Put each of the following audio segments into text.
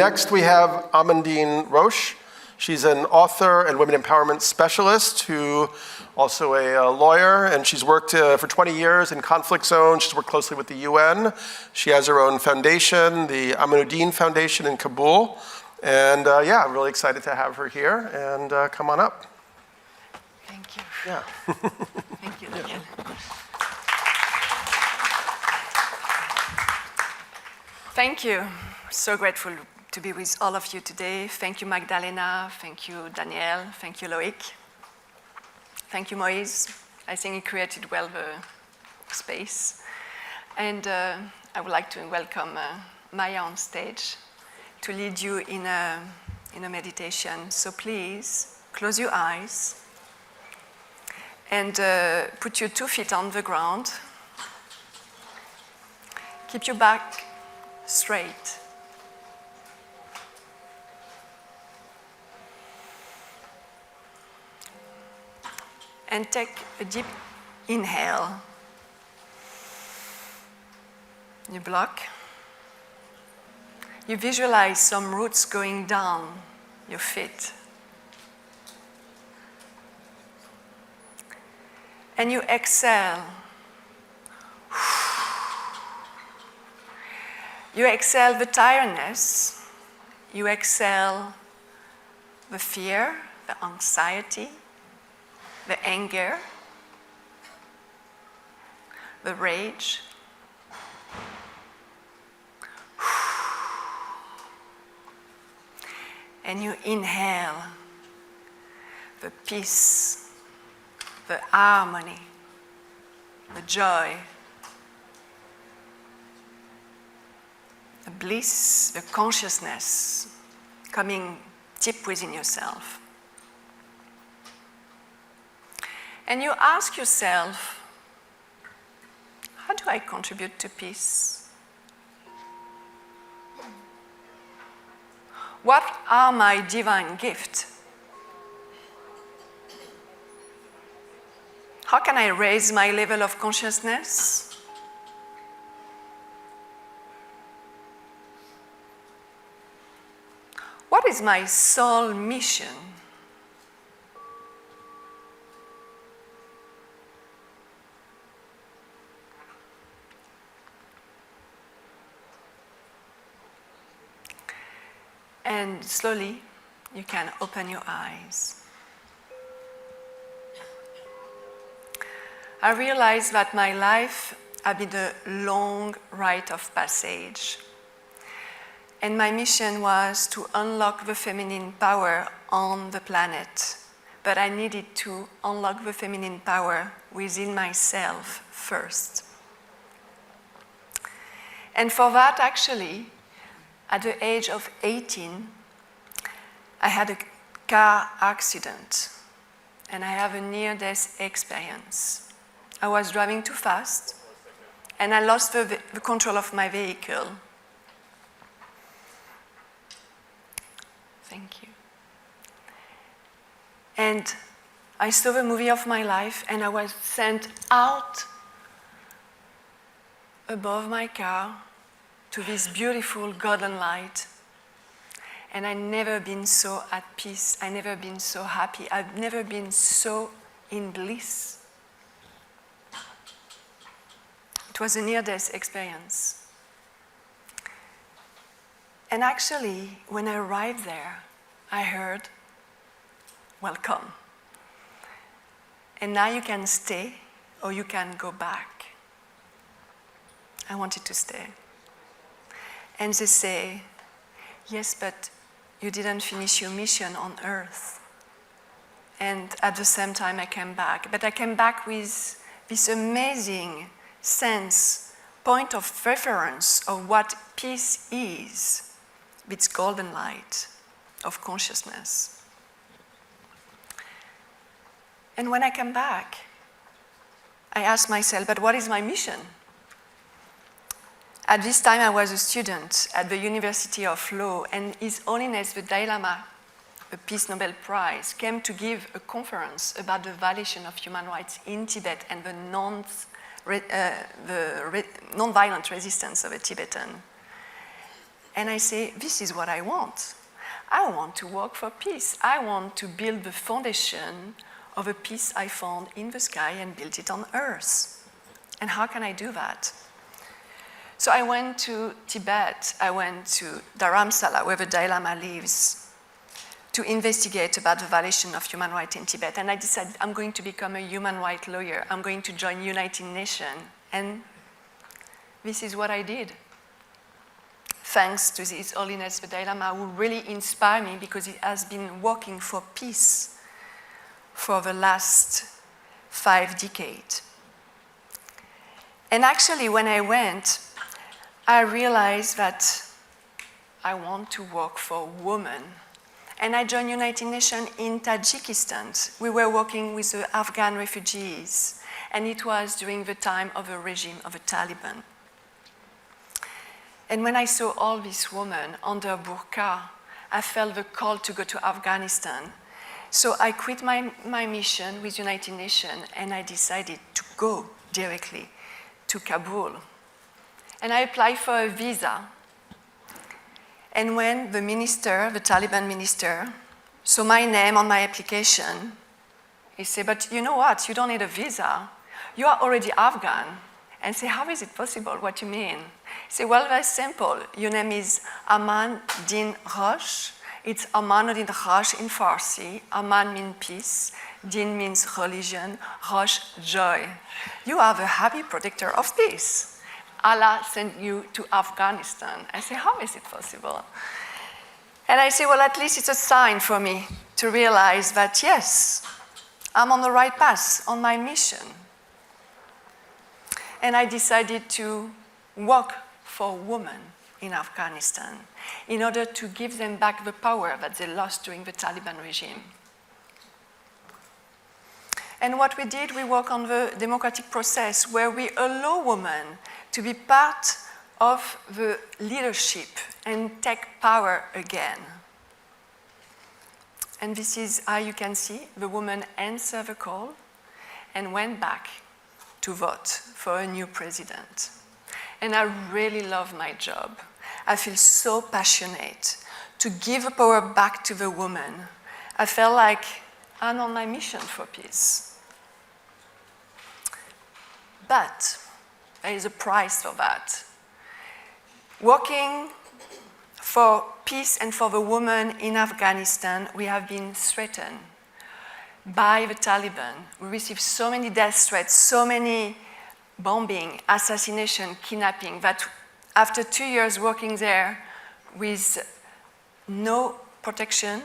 Next, we have Amandine Roche. She's an author and women empowerment specialist who also a lawyer, and she's worked for 20 years in conflict zones. She's worked closely with the UN. She has her own foundation, the Amanuddin Foundation in Kabul. And yeah, I'm really excited to have her here, and come on up. Thank you. Yeah. Thank you, Daniel. Thank you. So grateful to be with all of you today. Thank you, Magdalena. Thank you, Daniel. Thank you, Loic. Thank you, Moïse. I think he created well the space. And I would like to welcome Maya on stage to lead you in a meditation. So please, close your eyes and put your 2 feet on the ground. Keep your back straight. And take a deep inhale. You block. You visualize some roots going down your feet. And you exhale. You exhale the tiredness. You exhale the fear, the anxiety, the anger, the rage. And you inhale the peace, the harmony, the joy, the bliss, the consciousness coming deep within yourself. And you ask yourself, how do I contribute to peace? What are my divine gifts? How can I raise my level of consciousness? What is my soul mission? And slowly, you can open your eyes. I realized that my life had been a long rite of passage. And my mission was to unlock the feminine power on the planet. But I needed to unlock the feminine power within myself first. And for that, actually, at the age of 18, I had a car accident, and I have a near-death experience. I was driving too fast, and I lost the control of my vehicle. Thank you. And I saw the movie of my life, and I was sent out above my car to this beautiful golden light. And I've never been so at peace. I've never been so happy. I've never been so in bliss. It was a near-death experience. And actually, when I arrived there, I heard, "Welcome. And now you can stay or you can go back." I wanted to stay. And they say, "Yes, but you didn't finish your mission on Earth." And at the same time, I came back. But I came back with this amazing sense, point of reference of what peace is, its golden light of consciousness. And when I came back, I asked myself, but what is my mission? At this time, I was a student at the University of Law, and His Holiness the Dalai Lama, the Peace Nobel Prize, came to give a conference about the violation of human rights in Tibet and the non-violent resistance of a Tibetan. And I say, this is what I want. I want to work for peace. I want to build the foundation of a peace I found in the sky and build it on earth. And how can I do that? So I went to Tibet. I went to Dharamsala, where the Dalai Lama lives, to investigate about the violation of human rights in Tibet. And I decided I'm going to become a human rights lawyer. I'm going to join United Nations. And this is what I did. Thanks to His Holiness the Dalai Lama, who really inspired me because he has been working for peace for the last 5 decades. And actually, when I went, I realized that I want to work for women. And I joined United Nations in Tajikistan. We were working with the Afghan refugees, and it was during the time of the regime of the Taliban. And when I saw all these women under burqa, I felt the call to go to Afghanistan. So I quit my mission with United Nations, and I decided to go directly to Kabul. And I applied for a visa. And when the minister, the Taliban minister, saw my name on my application, he said, but you know what? You don't need a visa. You are already Afghan. And I said, how is it possible? What do you mean? He said, well, very simple. Your name is Amandine Roche. It's Amanuddin Roche in Farsi. Aman means peace. Din means religion. Roche, joy. You are the happy protector of peace. Allah sent you to Afghanistan. I say, how is it possible? And I say, well, at least it's a sign for me to realize that, yes, I'm on the right path, on my mission. And I decided to work for women in Afghanistan in order to give them back the power that they lost during the Taliban regime. And what we did, we worked on the democratic process where we allow women to be part of the leadership and take power again. And this is how you can see the women answered the call and went back to vote for a new president. And I really love my job. I feel so passionate to give the power back to the woman. I felt like I'm on my mission for peace. But there is a price for that. Working for peace and for the women in Afghanistan, we have been threatened by the Taliban. We received so many death threats, so many bombing, assassination, kidnapping, that after 2 years working there with no protection,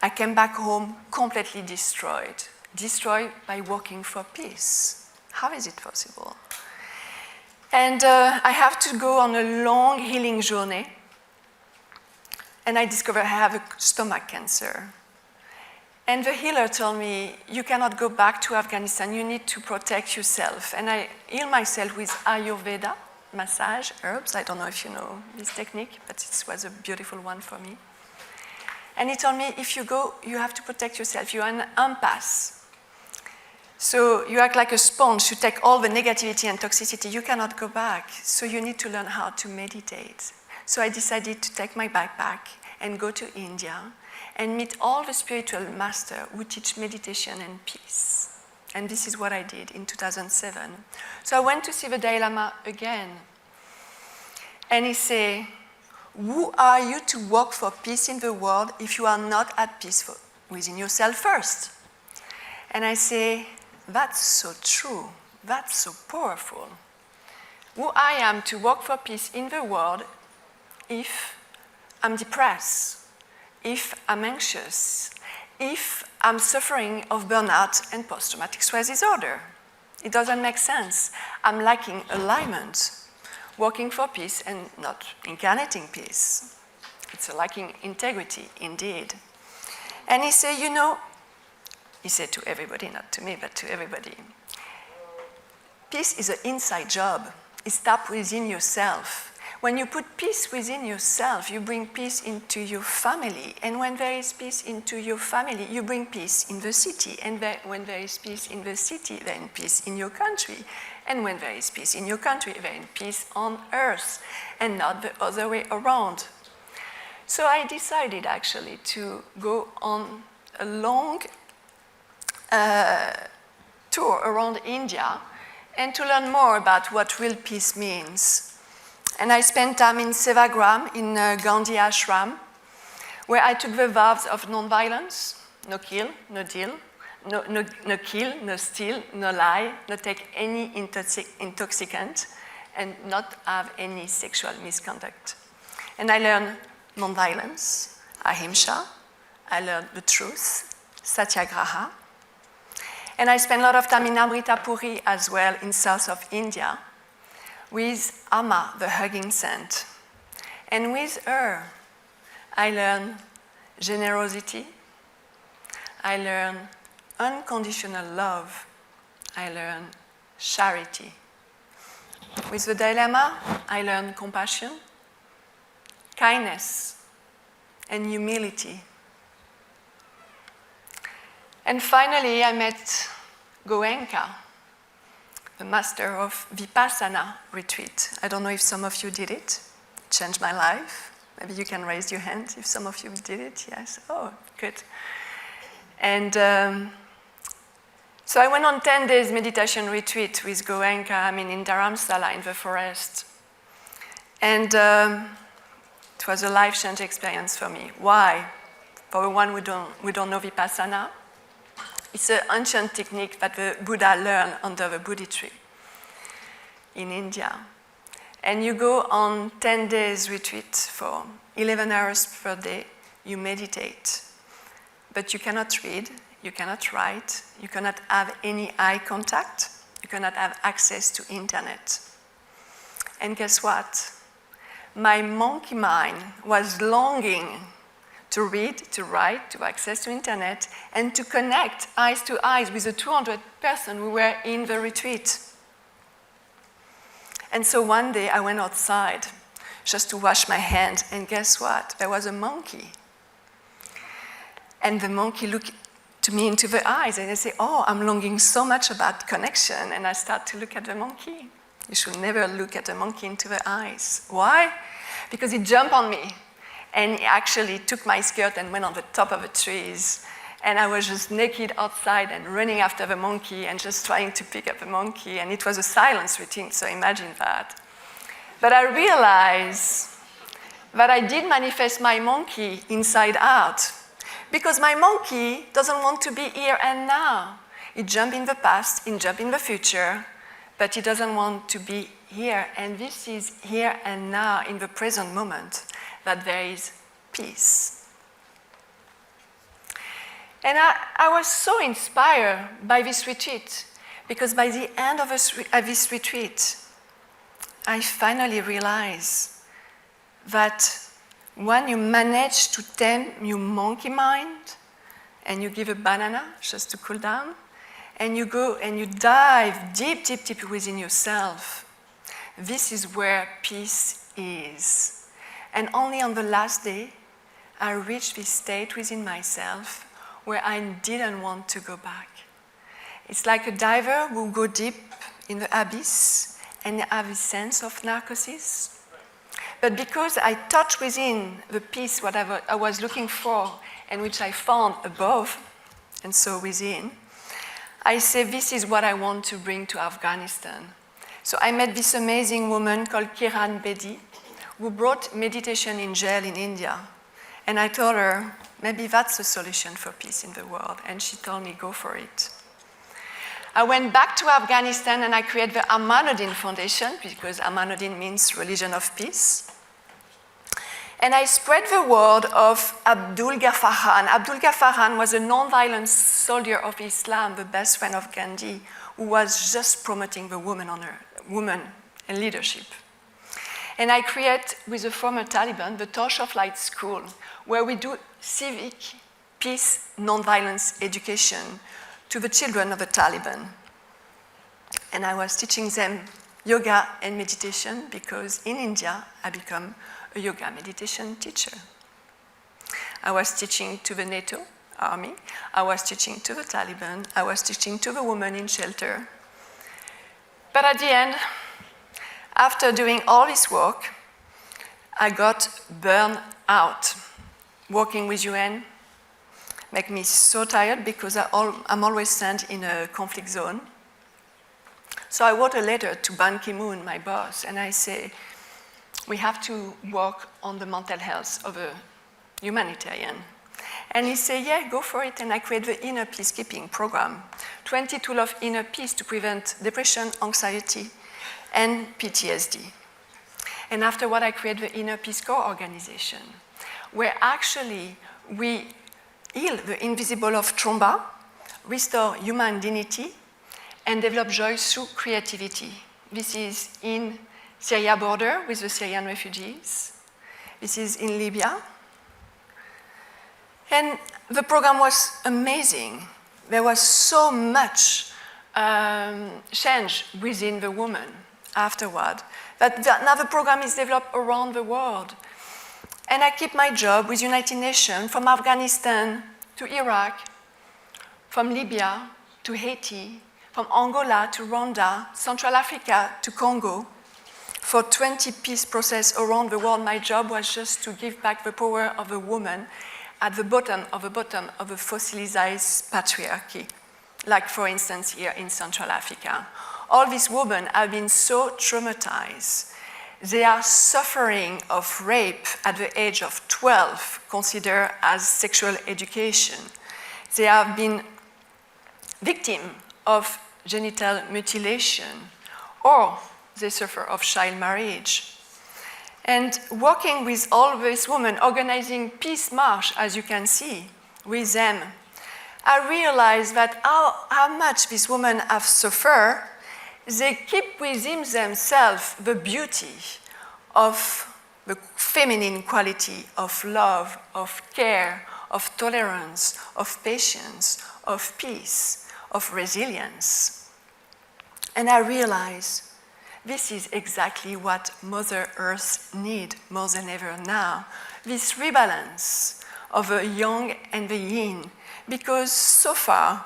I came back home completely destroyed by working for peace. How is it possible? And I have to go on a long healing journey. And I discovered I have a stomach cancer. And the healer told me, you cannot go back to Afghanistan, you need to protect yourself. And I heal myself with Ayurveda, massage, herbs. I don't know if you know this technique, but it was a beautiful one for me. And he told me, if you go, you have to protect yourself. You're an empath. So you act like a sponge, you take all the negativity and toxicity, you cannot go back. So you need to learn how to meditate. So I decided to take my backpack and go to India and meet all the spiritual masters who teach meditation and peace. And this is what I did in 2007. So I went to see the Dalai Lama again. And he said, who are you to work for peace in the world if you are not at peace within yourself first? And I say, that's so true. That's so powerful. Who I am to work for peace in the world if I'm depressed, if I'm anxious, if I'm suffering of burnout and post-traumatic stress disorder. It doesn't make sense. I'm lacking alignment, working for peace and not incarnating peace. It's lacking integrity, indeed. And he said, you know, he said to everybody, not to me, but to everybody, peace is an inside job. It starts within yourself. When you put peace within yourself, you bring peace into your family. And when there is peace into your family, you bring peace in the city. And when there is peace in the city, then peace in your country. And when there is peace in your country, then peace on earth, and not the other way around. So I decided actually to go on a long tour around India and to learn more about what real peace means. And I spent time in Sevagram, in Gandhi ashram, where I took the vows of non-violence, no kill, no deal, no kill, no steal, no lie, no take any intoxicant, and not have any sexual misconduct. And I learned non-violence, ahimsa. I learned the truth, satyagraha. And I spent a lot of time in Amritapuri as well, in south of India, with Amma, the hugging saint. And with her, I learned generosity. I learned unconditional love. I learned charity. With the dilemma, I learned compassion, kindness, and humility. And finally, I met Goenka, the master of Vipassana retreat. I don't know if some of you did it. It changed my life. Maybe you can raise your hand if some of you did it. Yes. Oh, good. And so I went on 10 days meditation retreat with Goenka, in Dharamsala in the forest. And it was a life-changing experience for me. Why? For the one who don't know Vipassana, it's an ancient technique that the Buddha learned under the Bodhi tree in India. And you go on 10 days retreat for 11 hours per day, you meditate. But you cannot read, you cannot write, you cannot have any eye contact, you cannot have access to internet. And guess what? My monkey mind was longing to read, to write, to access to internet, and to connect eyes to eyes with the 200 person who were in the retreat. And so one day I went outside just to wash my hands, and guess what? There was a monkey. And the monkey looked to me into the eyes, and I say, oh, I'm longing so much about connection, and I start to look at the monkey. You should never look at a monkey into the eyes. Why? Because he jumped on me. And he actually took my skirt and went on the top of the trees. And I was just naked outside and running after the monkey and just trying to pick up the monkey. And it was a silence routine, so imagine that. But I realized that I did manifest my monkey inside out. Because my monkey doesn't want to be here and now. He jumps in the past, he jumps in the future, but he doesn't want to be here. And this is here and now, in the present moment, that there is peace. And I was so inspired by this retreat, because by the end of this retreat, I finally realized that when you manage to tame your monkey mind, and you give a banana just to cool down, and you go and you dive deep, deep, deep within yourself, this is where peace is. And only on the last day, I reached this state within myself where I didn't want to go back. It's like a diver who go deep in the abyss and have a sense of narcosis. But because I touched within the peace, whatever I was looking for, and which I found above, and so within, I say, this is what I want to bring to Afghanistan. So I met this amazing woman called Kiran Bedi, who brought meditation in jail in India. And I told her, maybe that's the solution for peace in the world. And she told me, go for it. I went back to Afghanistan and I created the Amanuddin Foundation, because Amanuddin means religion of peace. And I spread the word of Abdul Ghaffar Khan. Abdul Ghaffar Khan was a non-violent soldier of Islam, the best friend of Gandhi, who was just promoting the woman and leadership. And I create, with the former Taliban, the Torch of Light School, where we do civic, peace, non-violence education to the children of the Taliban. And I was teaching them yoga and meditation because in India, I became a yoga meditation teacher. I was teaching to the NATO army, I was teaching to the Taliban, I was teaching to the women in shelter. But at the end, after doing all this work, I got burned out. working with UN make me so tired because I'm always sent in a conflict zone. So I wrote a letter to Ban Ki-moon, my boss, and I say, we have to work on the mental health of a humanitarian. And he said, yeah, go for it. And I create the Inner Peacekeeping Program, 20 tools of inner peace to prevent depression, anxiety, and PTSD. And afterward, I create the Inner Peace Corps organization, where actually we heal the invisible of trauma, restore human dignity, and develop joy through creativity. This is in Syria border with the Syrian refugees. This is in Libya. And the program was amazing. There was so much change within the woman afterward. That now the program is developed around the world. And I keep my job with United Nations from Afghanistan to Iraq, from Libya to Haiti, from Angola to Rwanda, Central Africa to Congo. For 20 peace process around the world, my job was just to give back the power of a woman at the bottom of a fossilized patriarchy, like for instance here in Central Africa. All these women have been so traumatized. They are suffering of rape at the age of 12, considered as sexual education. They have been victims of genital mutilation, or they suffer of child marriage. And working with all these women, organizing peace march, as you can see, with them, I realized that how much these women have suffered, they keep within themselves the beauty of the feminine quality of love, of care, of tolerance, of patience, of peace, of resilience. And I realized this is exactly what Mother Earth needs more than ever now, this rebalance of the yang and the yin, because so far,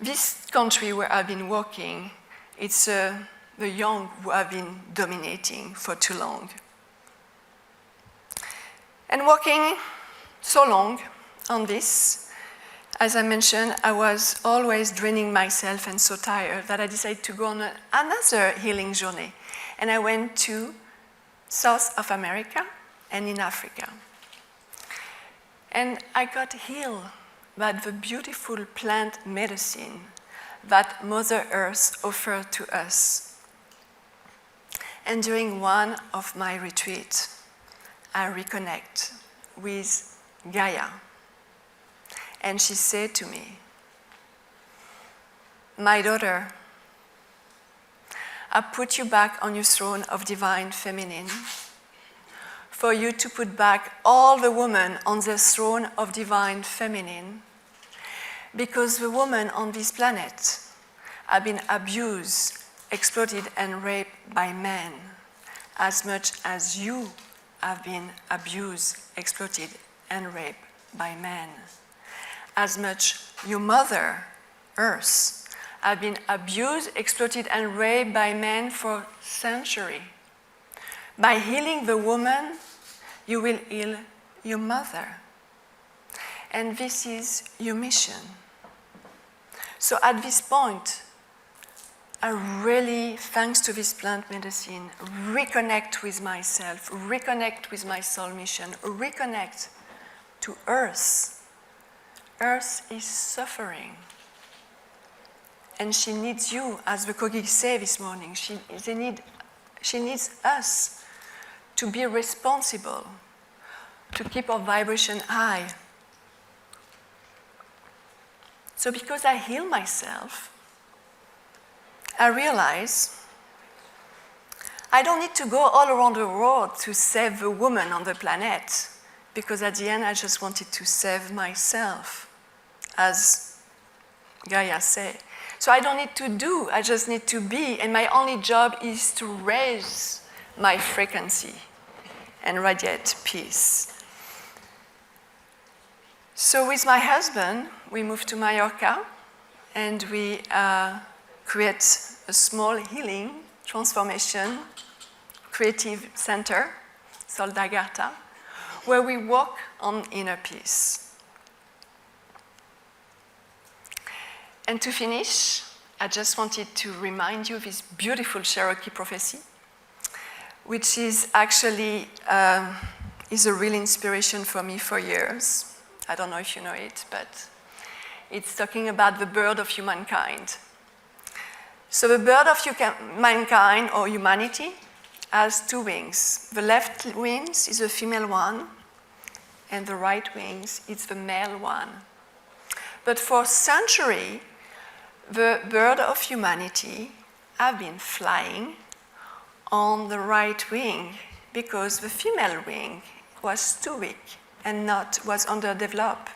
this country where I've been working, it's the yang who have been dominating for too long. And working so long on this, as I mentioned, I was always draining myself and so tired that I decided to go on another healing journey. And I went to South of America and in Africa. And I got healed by the beautiful plant medicine that Mother Earth offered to us. And during one of my retreats, I reconnect with Gaia. And she said to me, my daughter, I put you back on your throne of divine feminine for you to put back all the women on the throne of divine feminine, because the women on this planet have been abused, exploited, and raped by men as much as you have been abused, exploited, and raped by men. As much your mother, Earth, have been abused, exploited, and raped by men for centuries. By healing the woman, you will heal your mother. And this is your mission. So at this point, I really, thanks to this plant medicine, reconnect with myself, reconnect with my soul mission, reconnect to Earth. Earth is suffering. And she needs you, as the Kogi said this morning. She needs us to be responsible, to keep our vibration high. So because I heal myself, I realize I don't need to go all around the world to save the woman on the planet, because at the end I just wanted to save myself, as Gaia said. So I don't need to do, I just need to be, and my only job is to raise my frequency and radiate peace. So with my husband, we moved to Mallorca, and we create a small healing, transformation, creative center, Sol d'Agartha, where we walk on inner peace. And to finish, I just wanted to remind you of this beautiful Cherokee prophecy, which is actually is a real inspiration for me for years. I don't know if you know it, but it's talking about the bird of humankind. So the bird of mankind or humanity has two wings. The left wings is the female one, and the right wings is the male one. But for centuries, the bird of humanity have been flying on the right wing because the female wing was too weak and was underdeveloped.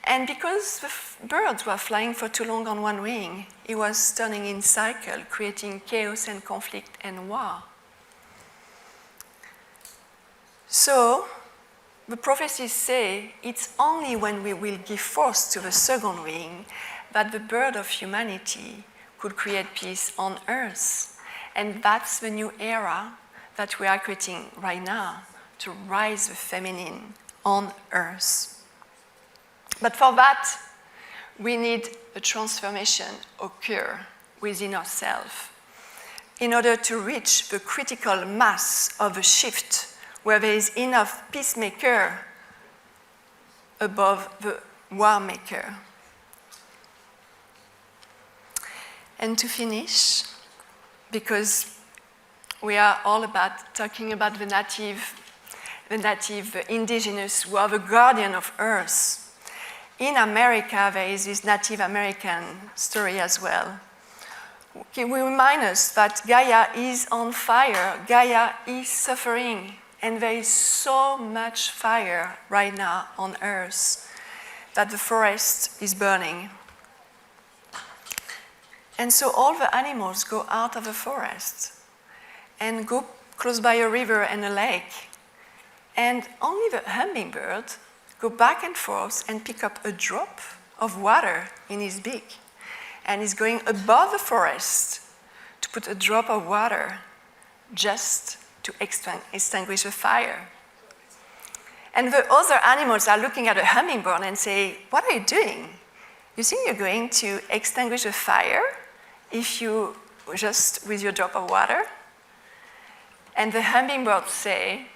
And because the birds were flying for too long on one wing, it was turning in cycle, creating chaos and conflict and war. So, the prophecies say it's only when we will give force to the second wing that the bird of humanity could create peace on Earth. And that's the new era that we are creating right now, to rise the feminine on Earth. But for that, we need a transformation occur within ourselves in order to reach the critical mass of a shift where there is enough peacemaker above the war maker. And to finish, because we are all about talking about the native, the indigenous, who are the guardian of Earth. In America, there is this Native American story as well. We remind us that Gaia is on fire, Gaia is suffering, and there is so much fire right now on Earth that the forest is burning. And so all the animals go out of the forest and go close by a river and a lake. And only the hummingbird go back and forth and pick up a drop of water in his beak. And he's going above the forest to put a drop of water just to extinguish the fire. And the other animals are looking at a hummingbird and say, what are you doing? You think you're going to extinguish a fire if you just with your drop of water? And the hummingbirds say,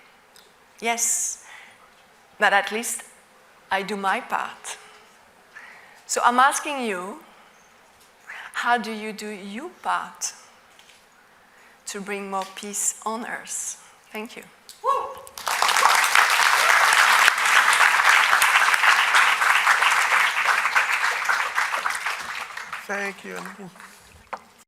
yes, but at least I do my part. So I'm asking you, how do you do your part to bring more peace on Earth? Thank you. Thank you.